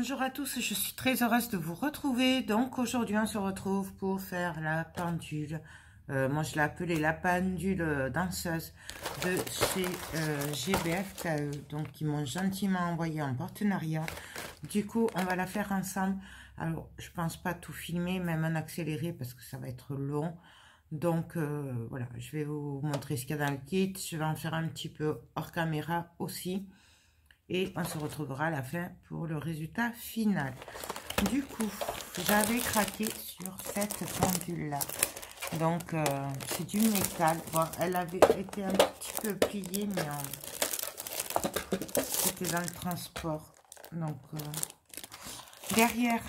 Bonjour à tous, je suis très heureuse de vous retrouver. Donc aujourd'hui on se retrouve pour faire la pendule. Moi je l'ai appelée la pendule danseuse de chez GBFKE. Donc ils m'ont gentiment envoyé en partenariat. Du coup on va la faire ensemble. Alors je pense pas tout filmer, même en accéléré parce que ça va être long. Donc voilà, je vais vous montrer ce qu'il y a dans le kit. Je vais en faire un petit peu hors caméra aussi. Et on se retrouvera à la fin pour le résultat final. Du coup, j'avais craqué sur cette pendule là. Donc c'est du métal. Bon, elle avait été un petit peu pliée, mais c'était dans le transport. Donc derrière,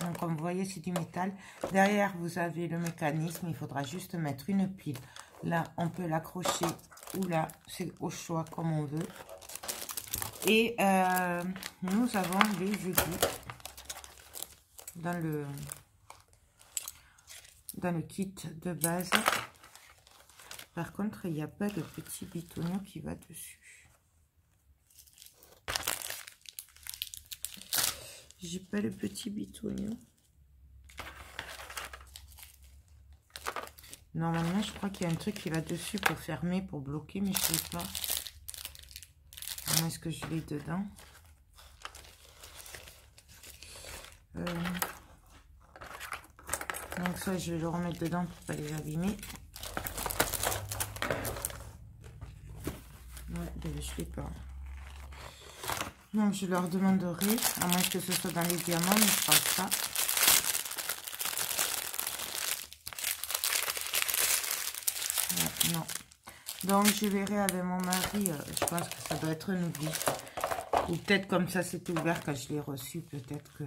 donc comme vous voyez, c'est du métal. Derrière, vous avez le mécanisme. Il faudra juste mettre une pile. Là, on peut l'accrocher ou là, c'est au choix comme on veut. Et nous avons les aiguilles dans le kit de base. Par contre, il n'y a pas de petit bitonneau qui va dessus. J'ai pas le petit bitonneau. Normalement, je crois qu'il y a un truc qui va dessus pour fermer, pour bloquer, mais je ne sais pas. Est-ce que je l'ai dedans? Donc ça, je vais le remettre dedans pour ne pas les abîmer. Ouais, je ne sais pas. Donc je leur demanderai, à moins que ce soit dans les diamants, mais je pense pas. Ouais, non. Donc je verrai avec mon mari, je pense que ça doit être un oubli. Ou peut-être comme ça c'était ouvert quand je l'ai reçu, peut-être que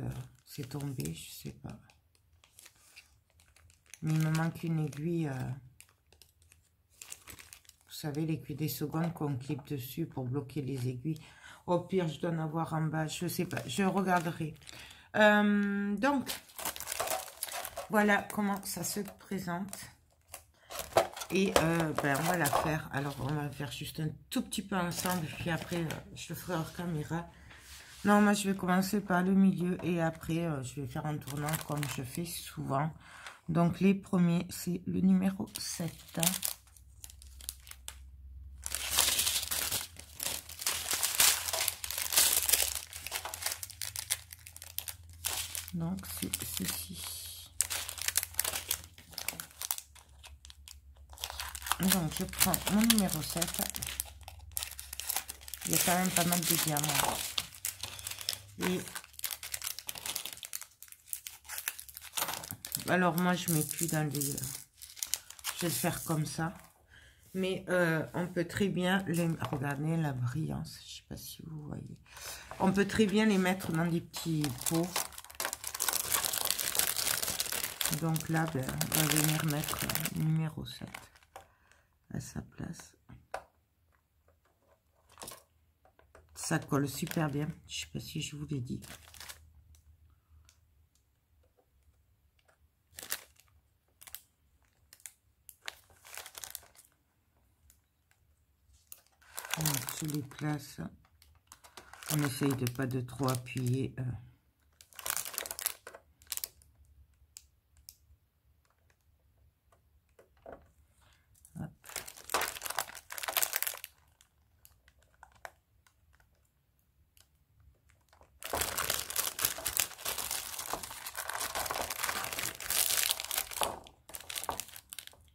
c'est tombé, je sais pas. Mais il me manque une aiguille, vous savez, l'aiguille des secondes qu'on clip dessus pour bloquer les aiguilles. Au pire, je dois en avoir en bas, je sais pas, je regarderai. Donc, voilà comment ça se présente. Et ben, on va la faire. Alors, on va faire juste un tout petit peu ensemble. Puis après, je le ferai hors caméra. Non, moi, je vais commencer par le milieu. Et après, je vais faire un tournant comme je fais souvent. Donc, les premiers, c'est le numéro 7. Donc, c'est ceci. Donc, je prends mon numéro 7. Il y a quand même pas mal de diamants. Et alors, moi, je mets plus dans les... Je vais le faire comme ça. Mais on peut très bien les... Regardez la brillance. Je sais pas si vous voyez. On peut très bien les mettre dans des petits pots. Donc là, ben, on va venir mettre numéro 7 à sa place. Ça colle super bien. Je sais pas si je vous l'ai dit. Donc, je les place. On essaye de pas de trop appuyer. Hop.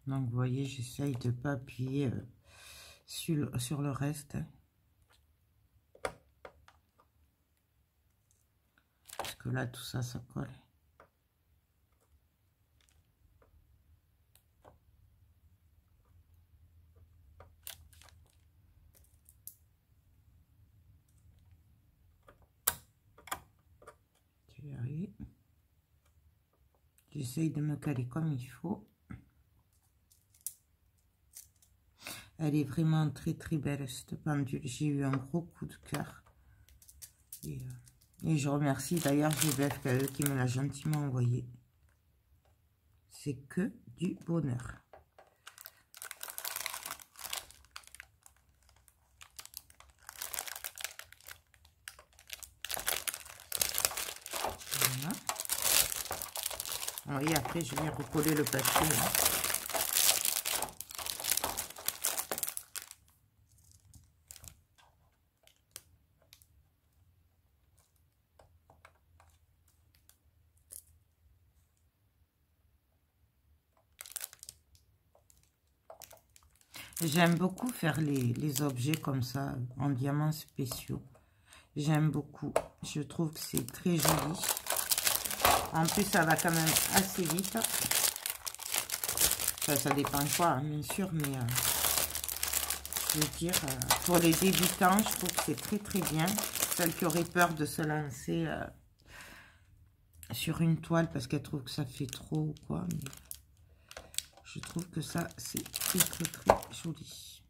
Donc, vous voyez, j'essaye de pas appuyer sur le reste. Parce que là, tout ça, ça colle. J'essaye de me caler comme il faut. Elle est vraiment très très belle cette pendule. J'ai eu un gros coup de cœur. Et je remercie d'ailleurs GBFKE qui me l'a gentiment envoyé. C'est que du bonheur. Oui, après, je vais recoller le papier. Hein. J'aime beaucoup faire les objets comme ça, en diamants spéciaux. J'aime beaucoup. Je trouve que c'est très joli. En plus, ça va quand même assez vite. Ça dépend quoi, hein, bien sûr, mais je veux dire, pour les débutants, je trouve que c'est très très bien. Celles qui auraient peur de se lancer sur une toile parce qu'elles trouvent que ça fait trop ou quoi, mais je trouve que ça, c'est très très très joli.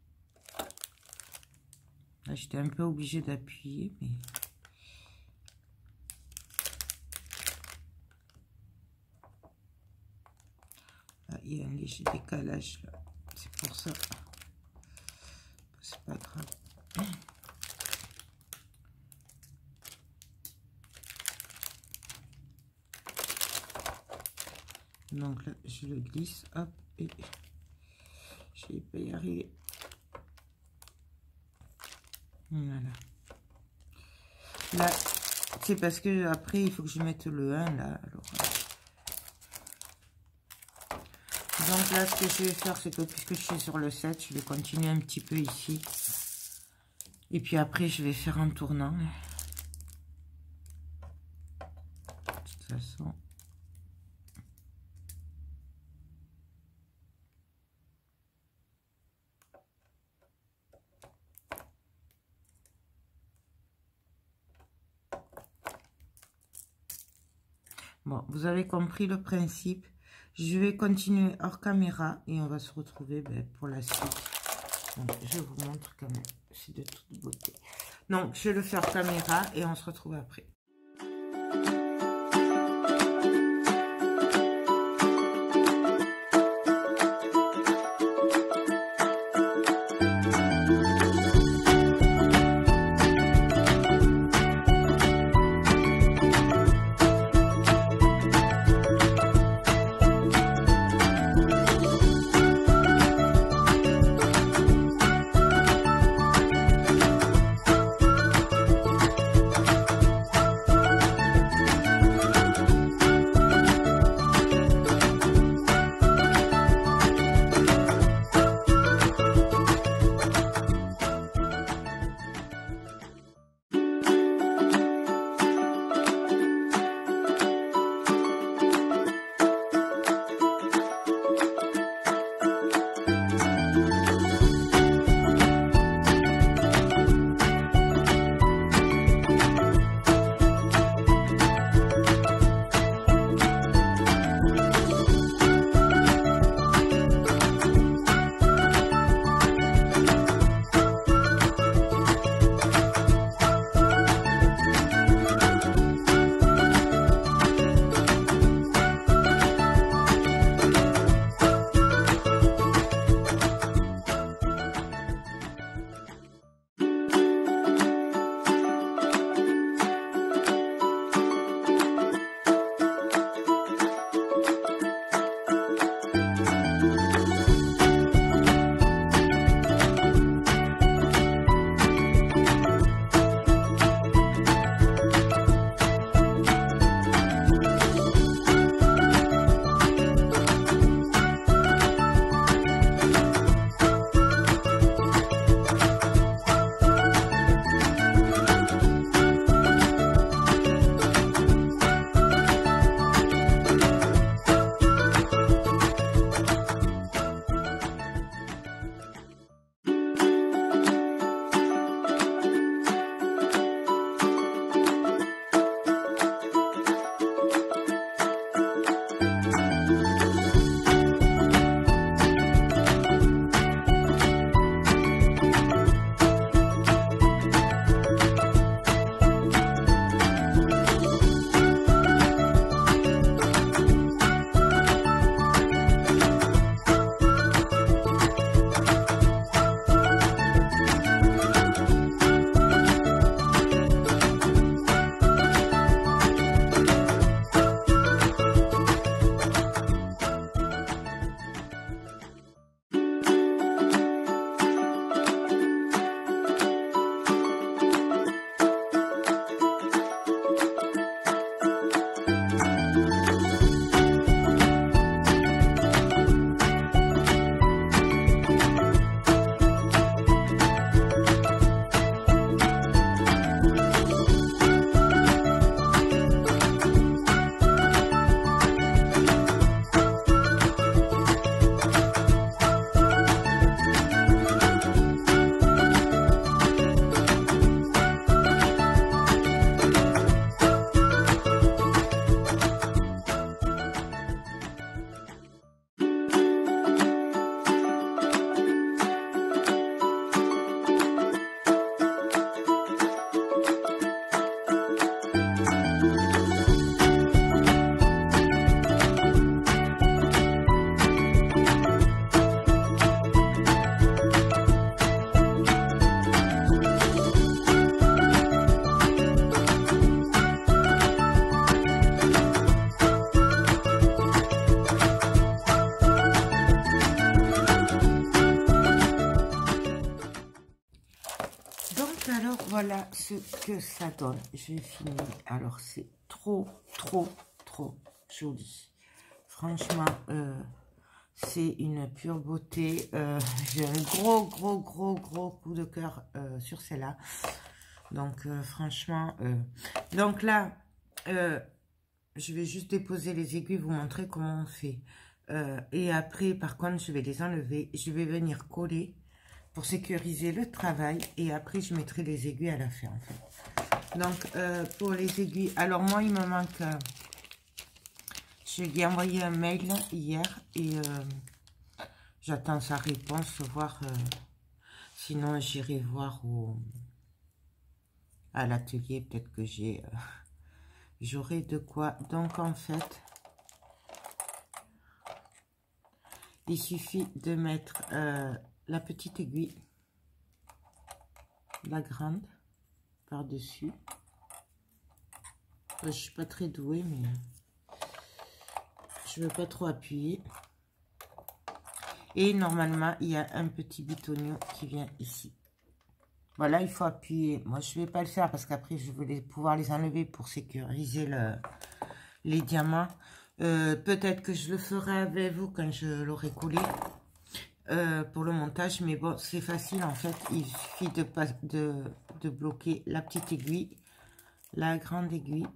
Là, j'étais un peu obligée d'appuyer, mais... Là, il y a un léger décalage, là. C'est pour ça. C'est pas grave. Donc là, je le glisse, hop, et je vais pas y arriver. Voilà. Là, c'est parce que après, il faut que je mette le 1 là. Alors, donc là, ce que je vais faire, c'est que puisque je suis sur le 7, je vais continuer un petit peu ici. Et puis après, je vais faire un tournant. De toute façon... Bon, vous avez compris le principe. Je vais continuer hors caméra et on va se retrouver pour la suite. Donc, je vous montre quand même. C'est de toute beauté. Donc, je le fais hors caméra et on se retrouve après. voilà ce que ça donne. J'ai fini. Alors, c'est trop joli. Franchement, c'est une pure beauté. J'ai un gros coup de cœur sur celle-là. Donc, franchement, donc là, je vais juste déposer les aiguilles, vous montrer comment on fait. Et après, par contre, je vais les enlever. Je vais venir coller pour sécuriser le travail. Et après, je mettrai les aiguilles à la fin, en fait. Donc, pour les aiguilles, alors moi, il me manque... je lui ai envoyé un mail hier et j'attends sa réponse, voir... sinon, j'irai voir à l'atelier, peut-être que j'aurai de quoi. Donc, en fait, il suffit de mettre la petite aiguille, la grande, par-dessus. Je suis pas très douée, mais je veux pas trop appuyer. Et normalement, il y a un petit bitonio qui vient ici. Voilà, il faut appuyer. Moi, je vais pas le faire parce qu'après, je vais pouvoir les enlever pour sécuriser les diamants. Peut-être que je le ferai avec vous quand je l'aurai collé pour le montage. Mais bon, c'est facile en fait. Il suffit de bloquer la petite aiguille, la grande aiguille.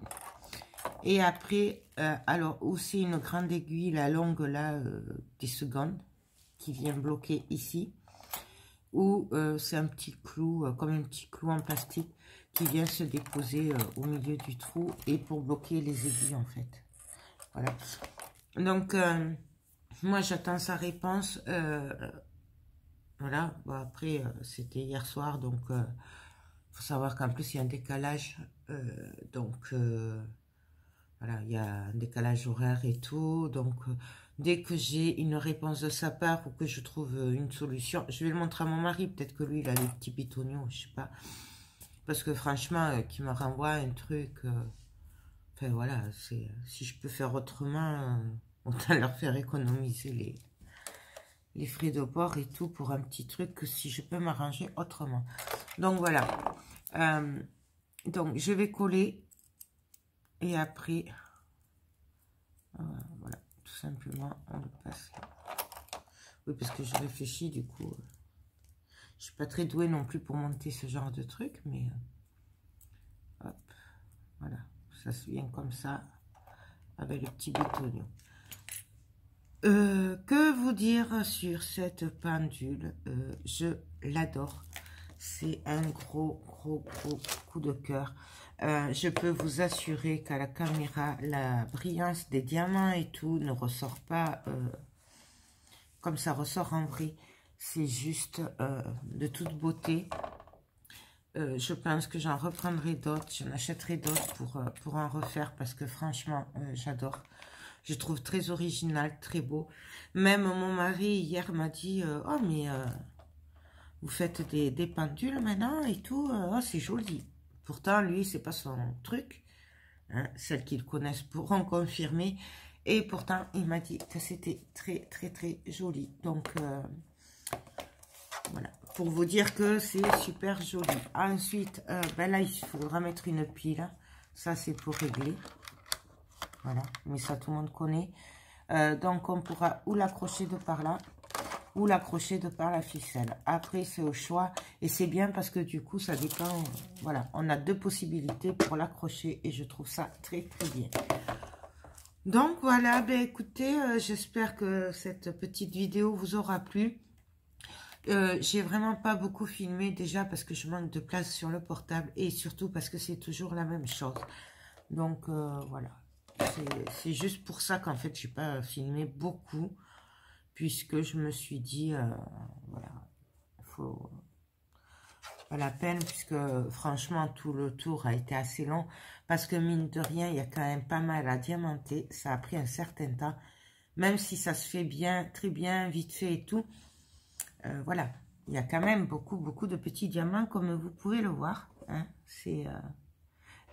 Et après, alors aussi une grande aiguille, la longue là, des secondes, qui vient bloquer ici. Ou c'est un petit clou, comme un petit clou en plastique qui vient se déposer au milieu du trou et pour bloquer les aiguilles en fait. Voilà. Donc, moi j'attends sa réponse. Voilà. Bon, après, c'était hier soir, donc faut savoir qu'en plus il y a un décalage. Donc, voilà, il y a un décalage horaire et tout. Donc, dès que j'ai une réponse de sa part ou que je trouve une solution, je vais le montrer à mon mari. Peut-être que lui, il a des petits pitonios, je sais pas. Parce que franchement, qu'il me renvoie un truc... enfin, voilà, si je peux faire autrement, autant leur faire économiser les frais de port et tout pour un petit truc que si je peux m'arranger autrement. Donc, voilà. Donc, je vais coller. Et après, voilà, tout simplement, on le passe là. Oui, parce que je réfléchis, du coup. Je suis pas très douée non plus pour monter ce genre de truc, mais hop, voilà, ça se vient comme ça, avec le petit bitonio. Que vous dire sur cette pendule? Je l'adore. C'est un gros coup de cœur. Je peux vous assurer qu'à la caméra, la brillance des diamants et tout ne ressort pas comme ça ressort en vrai. C'est juste de toute beauté. Je pense que j'en reprendrai d'autres, j'en achèterai d'autres pour en refaire parce que franchement, j'adore. Je trouve très original, très beau. Même mon mari hier m'a dit « Oh mais vous faites des pendules maintenant et tout, oh, c'est joli ». Pourtant, lui, c'est pas son truc. Hein, celles qui le connaissent pourront confirmer. Et pourtant, il m'a dit que c'était très joli. Donc, voilà. Pour vous dire que c'est super joli. Ensuite, ben là, il faudra mettre une pile. Ça, c'est pour régler. Voilà. Mais ça, tout le monde connaît. Donc, on pourra ou l'accrocher de par là, ou l'accrocher de par la ficelle. Après, c'est au choix. Et c'est bien parce que du coup, ça dépend. Voilà, on a deux possibilités pour l'accrocher. Et je trouve ça très bien. Donc, voilà. Ben, écoutez, j'espère que cette petite vidéo vous aura plu. J'ai vraiment pas beaucoup filmé déjà parce que je manque de place sur le portable. Et surtout parce que c'est toujours la même chose. Donc, voilà. C'est juste pour ça qu'en fait, j'ai pas filmé beaucoup. Puisque je me suis dit, voilà, il faut pas la peine, puisque franchement, tout le tour a été assez long. Parce que mine de rien, il y a quand même pas mal à diamanter. Ça a pris un certain temps. Même si ça se fait bien, très bien, vite fait et tout. Voilà, il y a quand même beaucoup de petits diamants, comme vous pouvez le voir. Hein. C'est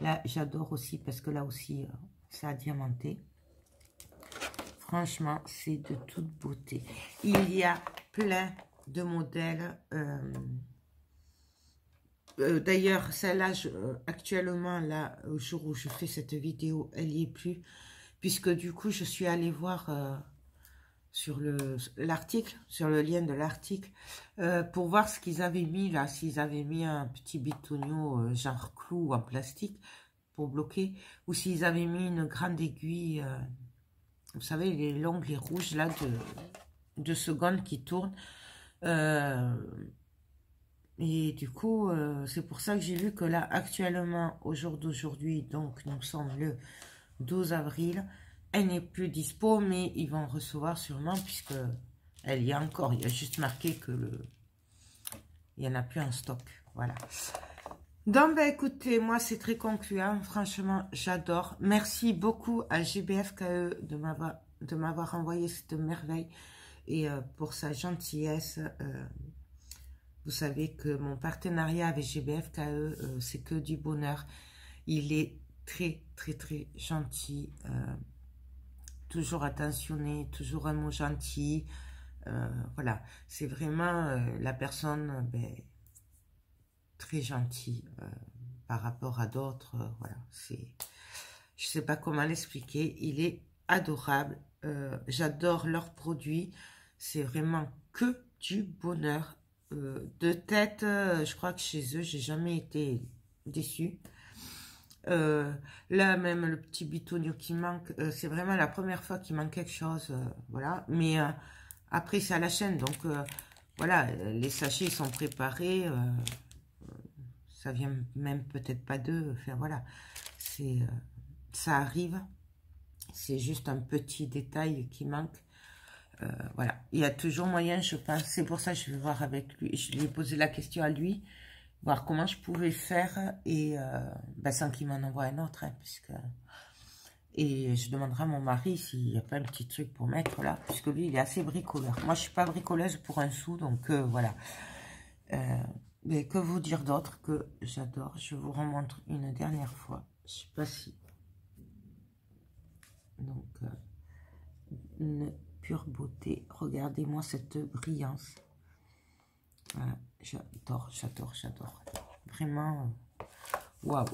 là, j'adore aussi, parce que là aussi, ça a diamanté. Franchement, c'est de toute beauté. Il y a plein de modèles D'ailleurs, celle-là, actuellement, là, au jour où je fais cette vidéo, elle n'y est plus. Puisque du coup, je suis allée voir sur l'article, sur le lien de l'article, pour voir ce qu'ils avaient mis là. S'ils avaient mis un petit bitonio genre clou en plastique pour bloquer. Ou s'ils avaient mis une grande aiguille, vous savez, les longues, les rouges là, de secondes qui tournent. Et du coup, c'est pour ça que j'ai vu que là, actuellement, au jour d'aujourd'hui, donc nous sommes le 12 avril, elle n'est plus dispo, mais ils vont recevoir sûrement, puisque elle y a encore. Il y a juste marqué que il n'y en a plus en stock. Voilà. Donc, bah, écoutez, moi, c'est très concluant. Franchement, j'adore. Merci beaucoup à GBFKE de m'avoir envoyé cette merveille et pour sa gentillesse. Vous savez que mon partenariat avec GBFKE, c'est que du bonheur. Il est très, très, très gentil. Toujours attentionné, toujours un mot gentil. Voilà, c'est vraiment la personne très gentille par rapport à d'autres. Voilà, je sais pas comment l'expliquer. Il est adorable. J'adore leurs produits. C'est vraiment que du bonheur. De tête, je crois que chez eux, j'ai jamais été déçue. Là même le petit bitonio qui manque, c'est vraiment la première fois qu'il manque quelque chose, voilà, mais après c'est à la chaîne, donc voilà, les sachets ils sont préparés, ça vient même peut-être pas d'eux, enfin voilà, ça arrive, c'est juste un petit détail qui manque. Voilà, il y a toujours moyen, je pense, c'est pour ça que je vais voir avec lui, je lui ai posé la question à lui, voir comment je pouvais faire et sans qu'il m'en envoie un autre, hein, et je demanderai à mon mari s'il n'y a pas un petit truc pour mettre là, puisque lui il est assez bricoleur. Moi je suis pas bricoleuse pour un sou, donc voilà. Mais que vous dire d'autre que j'adore. Je vous remontre une dernière fois. Je sais pas si. Donc une pure beauté. Regardez-moi cette brillance. Voilà, j'adore, j'adore, j'adore. Vraiment, waouh.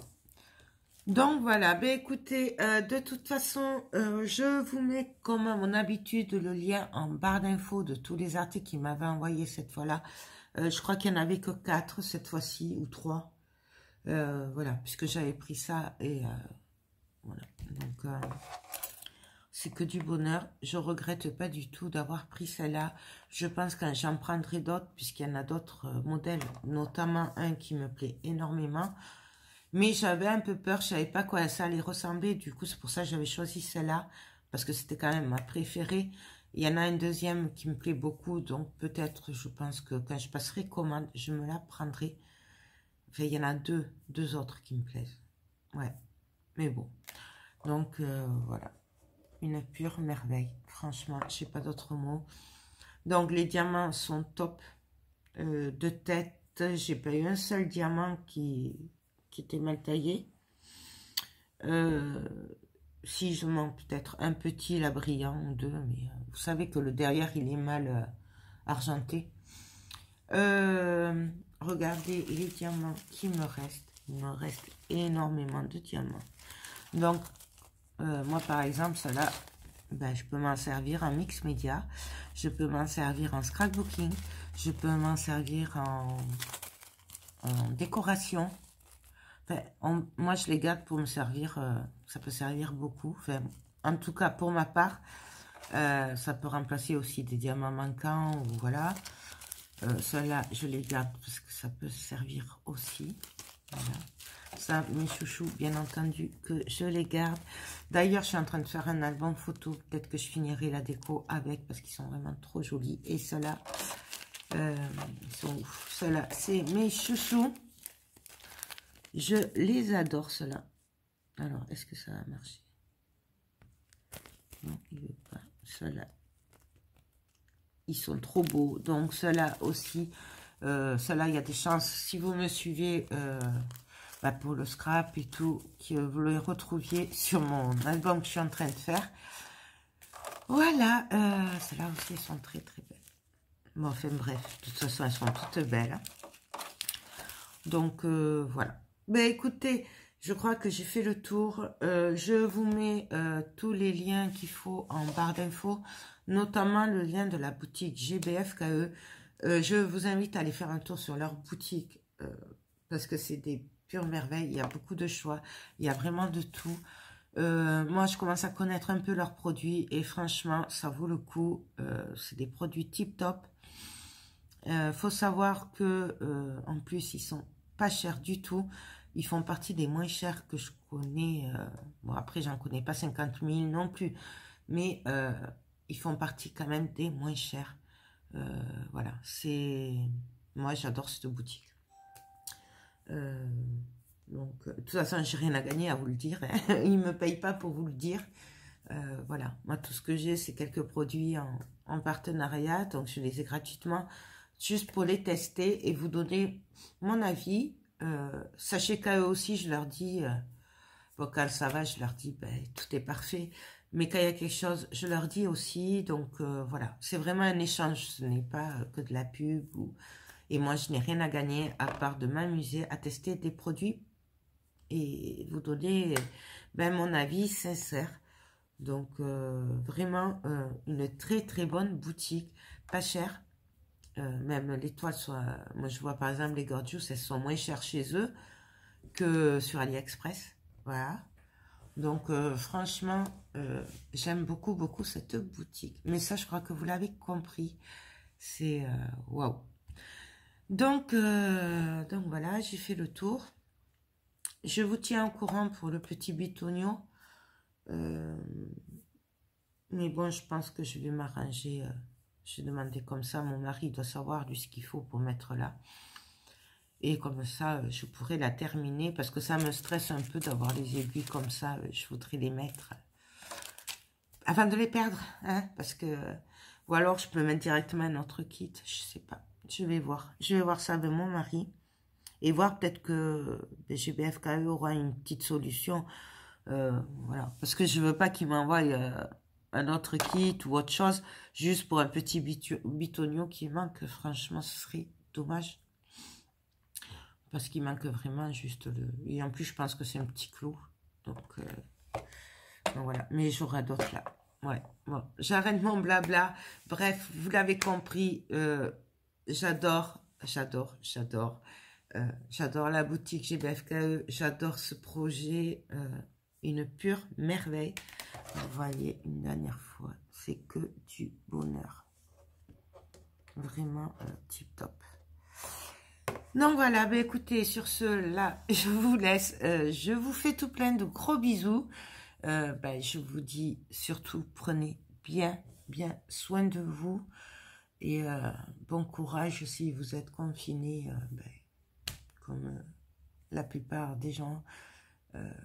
Donc voilà, ben écoutez, de toute façon, je vous mets comme à mon habitude le lien en barre d'infos de tous les articles qu'il m'avait envoyé cette fois-là. Je crois qu'il n'y en avait que 4 cette fois-ci, ou 3. Voilà, puisque j'avais pris ça et voilà. Donc c'est que du bonheur. Je regrette pas du tout d'avoir pris celle-là. Je pense que j'en prendrai d'autres, puisqu'il y en a d'autres modèles, notamment un qui me plaît énormément. Mais j'avais un peu peur, je savais pas quoi ça allait ressembler. Du coup, c'est pour ça que j'avais choisi celle-là, parce que c'était quand même ma préférée. Il y en a un deuxième qui me plaît beaucoup, donc peut-être, je pense que quand je passerai commande, je me la prendrai. Enfin, il y en a deux autres qui me plaisent. Ouais, mais bon. Donc, voilà. Une pure merveille. Franchement, je sais pas d'autres mots. Donc, les diamants sont top. De tête, j'ai pas eu un seul diamant qui était mal taillé. Si je manque peut-être un petit, la brillant, ou deux, mais vous savez que le derrière, il est mal argenté. Regardez les diamants qui me restent. Il me reste énormément de diamants. Donc, moi, par exemple, cela, je peux m'en servir en mix média. Je peux m'en servir en scrapbooking. Je peux m'en servir en décoration. Enfin, moi, je les garde pour me servir. Ça peut servir beaucoup. Enfin, en tout cas, pour ma part, ça peut remplacer aussi des diamants manquants. Ou voilà. Ceux-là, je les garde parce que ça peut servir aussi. Voilà. Ça, mes chouchous, bien entendu, que je les garde. D'ailleurs, je suis en train de faire un album photo. Peut-être que je finirai la déco avec parce qu'ils sont vraiment trop jolis. Et ceux-là, ils sont ouf. Ceux-là, c'est mes chouchous. Je les adore, ceux-là. Alors, est-ce que ça va marcher? Non, il ne veut pas. Ceux-là, ils sont trop beaux. Donc, ceux-là aussi. Ceux-là, il y a des chances. Si vous me suivez... pour le scrap et tout, que vous le retrouviez sur mon album que je suis en train de faire. Voilà, celles-là aussi sont très très belles. Bon, enfin bref, de toute façon, elles sont toutes belles. Donc, voilà. Ben, écoutez, je crois que j'ai fait le tour. Je vous mets tous les liens qu'il faut en barre d'infos, notamment le lien de la boutique GBFKE. Je vous invite à aller faire un tour sur leur boutique parce que c'est des pures merveilles. Il y a beaucoup de choix. Il y a vraiment de tout. Moi, je commence à connaître un peu leurs produits et franchement, ça vaut le coup. C'est des produits tip top. Faut savoir que en plus, ils sont pas chers du tout. Ils font partie des moins chers que je connais. Bon, après, j'en connais pas 50 000 non plus. Mais ils font partie quand même des moins chers. Voilà, c'est... Moi, j'adore cette boutique. Donc, de toute façon, j'ai rien à gagner à vous le dire. Hein. Ils me payent pas pour vous le dire. Voilà, moi, tout ce que j'ai, c'est quelques produits en partenariat. Donc, je les ai gratuitement, juste pour les tester et vous donner mon avis. Sachez qu'à eux aussi, je leur dis, bon, quand ça va, je leur dis, ben, tout est parfait. Mais quand il y a quelque chose, je leur dis aussi. Donc, voilà, c'est vraiment un échange. Ce n'est pas que de la pub. Et moi, je n'ai rien à gagner à part de m'amuser à tester des produits et vous donner ben, mon avis sincère. Donc, vraiment, une très, très bonne boutique. Pas chère. Même les toiles sont... moi, je vois par exemple les Gorgeous, elles sont moins chères chez eux que sur AliExpress. Voilà. Donc, franchement, j'aime beaucoup, beaucoup cette boutique. Mais ça, je crois que vous l'avez compris. C'est... waouh. Donc voilà, j'ai fait le tour. Je vous tiens au courant pour le petit bitonio. Mais bon, je pense que je vais m'arranger. J'ai demandé comme ça. Mon mari doit savoir lui ce qu'il faut pour mettre là. Et comme ça, je pourrais la terminer. Parce que ça me stresse un peu d'avoir les aiguilles comme ça. Je voudrais les mettre avant de les perdre. Hein, parce que... Ou alors, je peux mettre directement un autre kit. Je sais pas. Je vais voir. Je vais voir ça avec mon mari. Et voir peut-être que GBFKE aura une petite solution. Voilà. Parce que je veux pas qu'il m'envoie un autre kit ou autre chose. Juste pour un petit bitonio qui manque. Franchement, ce serait dommage. Parce qu'il manque vraiment juste le... Et en plus, je pense que c'est un petit clou. Donc voilà. Mais j'aurai d'autres là. Ouais. Bon. J'arrête mon blabla. Bref, vous l'avez compris. J'adore la boutique GBFKE, j'adore ce projet, une pure merveille. Vous voyez, une dernière fois, c'est que du bonheur. Vraiment tip top. Donc voilà, ben écoutez, sur ce, là, je vous laisse. Je vous fais tout plein de gros bisous. Ben, je vous dis surtout, prenez bien soin de vous. Et bon courage si vous êtes confinés. Ben, comme la plupart des gens,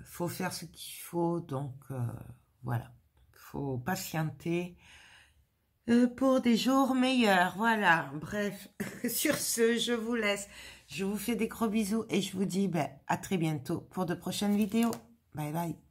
faut faire ce qu'il faut, donc voilà, faut patienter pour des jours meilleurs, voilà, bref, sur ce, je vous laisse, je vous fais des gros bisous et je vous dis ben, à très bientôt pour de prochaines vidéos, bye bye.